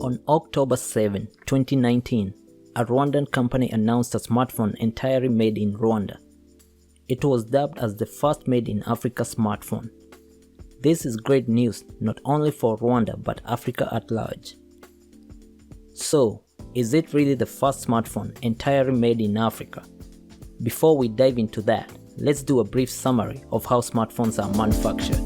On October 7, 2019, a Rwandan company announced a smartphone entirely made in Rwanda. It was dubbed as the first made in Africa smartphone. This is great news not only for Rwanda but Africa at large. So, is it really the first smartphone entirely made in Africa? Before we dive into that, let's do a brief summary of how smartphones are manufactured.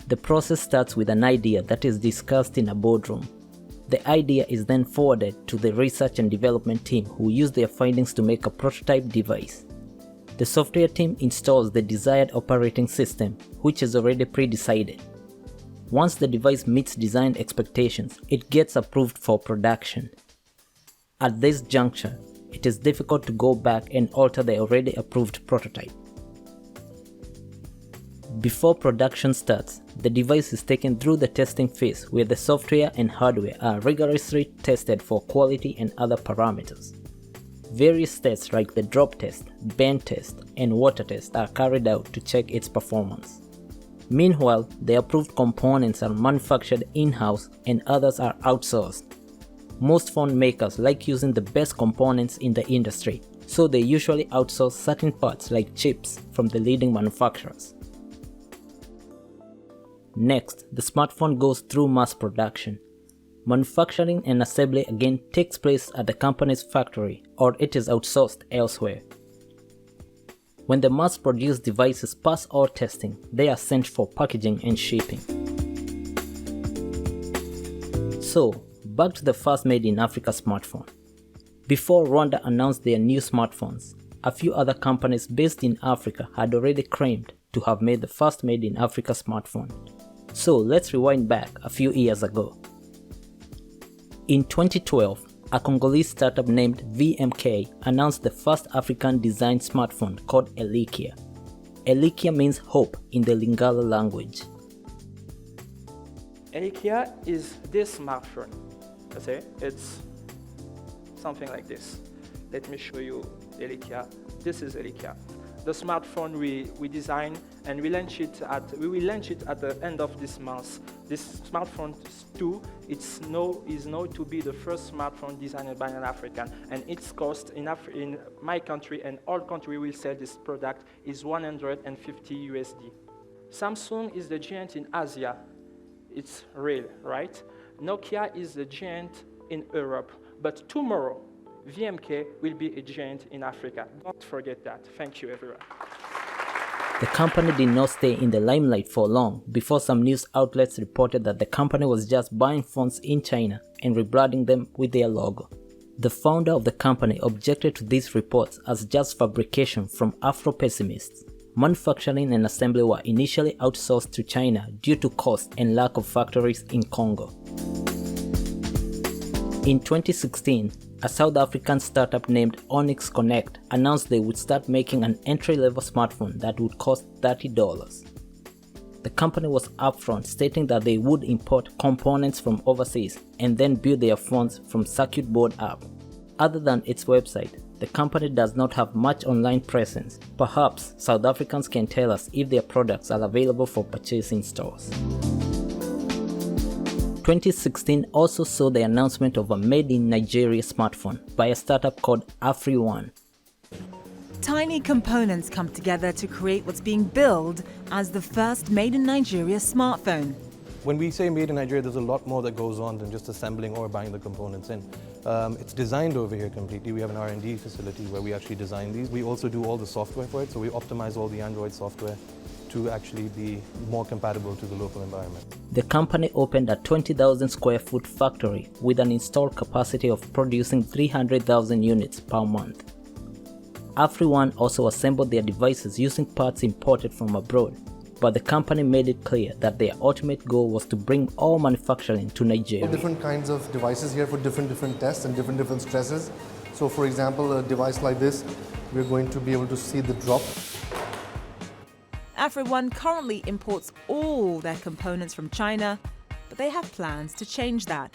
The process starts with an idea that is discussed in a boardroom. The idea is then forwarded to the research and development team who use their findings to make a prototype device. The software team installs the desired operating system, which is already pre-decided. Once the device meets design expectations, it gets approved for production. At this juncture, it is difficult to go back and alter the already approved prototype. Before production starts, the device is taken through the testing phase where the software and hardware are rigorously tested for quality and other parameters. Various tests like the drop test, bend test, and water test are carried out to check its performance. Meanwhile, the approved components are manufactured in-house and others are outsourced. Most phone makers like using the best components in the industry, so they usually outsource certain parts like chips from the leading manufacturers. Next, the smartphone goes through mass production. Manufacturing and assembly again takes place at the company's factory or it is outsourced elsewhere. When the mass-produced devices pass all testing, they are sent for packaging and shipping. So, back to the first made in Africa smartphone. Before Rwanda announced their new smartphones, a few other companies based in Africa had already claimed to have made the first made in Africa smartphone. So let's rewind back a few years ago. In 2012, a Congolese startup named VMK announced the first African-designed smartphone called Elikia. Elikia means hope in the Lingala language. Elikia is this smartphone. It's something like this. Let me show you Elikia. This is Elikia. The smartphone we designed and we will launch it at the end of this month. This smartphone 2 is known to be the first smartphone designed by an African, and its cost in my country and all countries will sell this product is 150 USD. Samsung is the giant in Asia. It's real, right? Nokia is the giant in Europe, but tomorrow VMK will be a giant in Africa. Don't forget that. Thank you, everyone. The company did not stay in the limelight for long before some news outlets reported that the company was just buying phones in China and rebranding them with their logo. The founder of the company objected to these reports as just fabrication from Afro-pessimists. Manufacturing and assembly were initially outsourced to China due to cost and lack of factories in Congo. In 2016, a South African startup named Onyx Connect announced they would start making an entry-level smartphone that would cost $30. The company was upfront, stating that they would import components from overseas and then build their phones from circuit board up. Other than its website, the company does not have much online presence. Perhaps South Africans can tell us if their products are available for purchase in stores. 2016 also saw the announcement of a made in Nigeria smartphone by a startup called AfriOne. Tiny components come together to create what's being billed as the first made in Nigeria smartphone. When we say made in Nigeria, there's a lot more that goes on than just assembling or buying the components in. It's designed over here completely. We have an R&D facility where we actually design these. We also do all the software for it, so we optimize all the Android software to actually be more compatible to the local environment. The company opened a 20,000 square foot factory with an installed capacity of producing 300,000 units per month. AfriOne also assembled their devices using parts imported from abroad, but the company made it clear that their ultimate goal was to bring all manufacturing to Nigeria. Different kinds of devices here for different tests and different stresses. So for example, a device like this, we're going to be able to see the drop. AfriOne currently imports all their components from China, but they have plans to change that.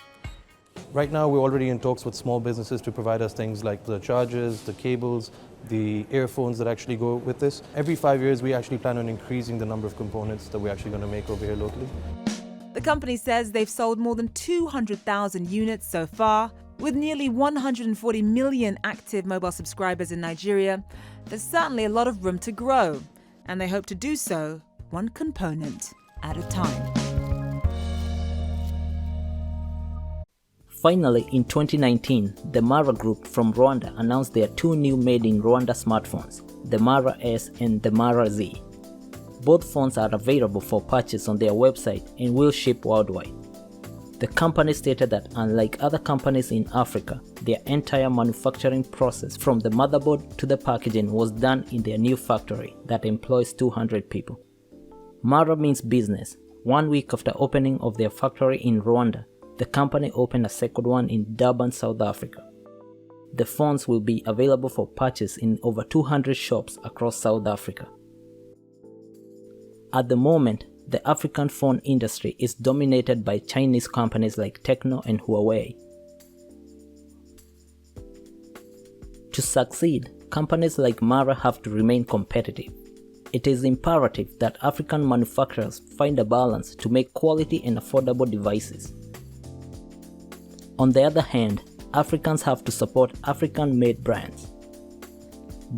Right now, we're already in talks with small businesses to provide us things like the chargers, the cables, the earphones that actually go with this. Every 5 years, we actually plan on increasing the number of components that we're actually going to make over here locally. The company says they've sold more than 200,000 units so far. With nearly 140 million active mobile subscribers in Nigeria, there's certainly a lot of room to grow, and they hope to do so one component at a time. Finally, in 2019, the Mara Group from Rwanda announced their 2 new made-in-Rwanda smartphones, the Mara S and the Mara Z. Both phones are available for purchase on their website and will ship worldwide. The company stated that unlike other companies in Africa, their entire manufacturing process from the motherboard to the packaging was done in their new factory that employs 200 people. Mara means business. 1 week after opening of their factory in Rwanda, the company opened a second one in Durban, South Africa. The phones will be available for purchase in over 200 shops across South Africa. At the moment, the African phone industry is dominated by Chinese companies like Tecno and Huawei. To succeed, companies like Mara have to remain competitive. It is imperative that African manufacturers find a balance to make quality and affordable devices. On the other hand, Africans have to support African-made brands.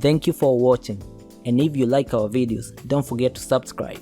Thank you for watching, and if you like our videos, don't forget to subscribe.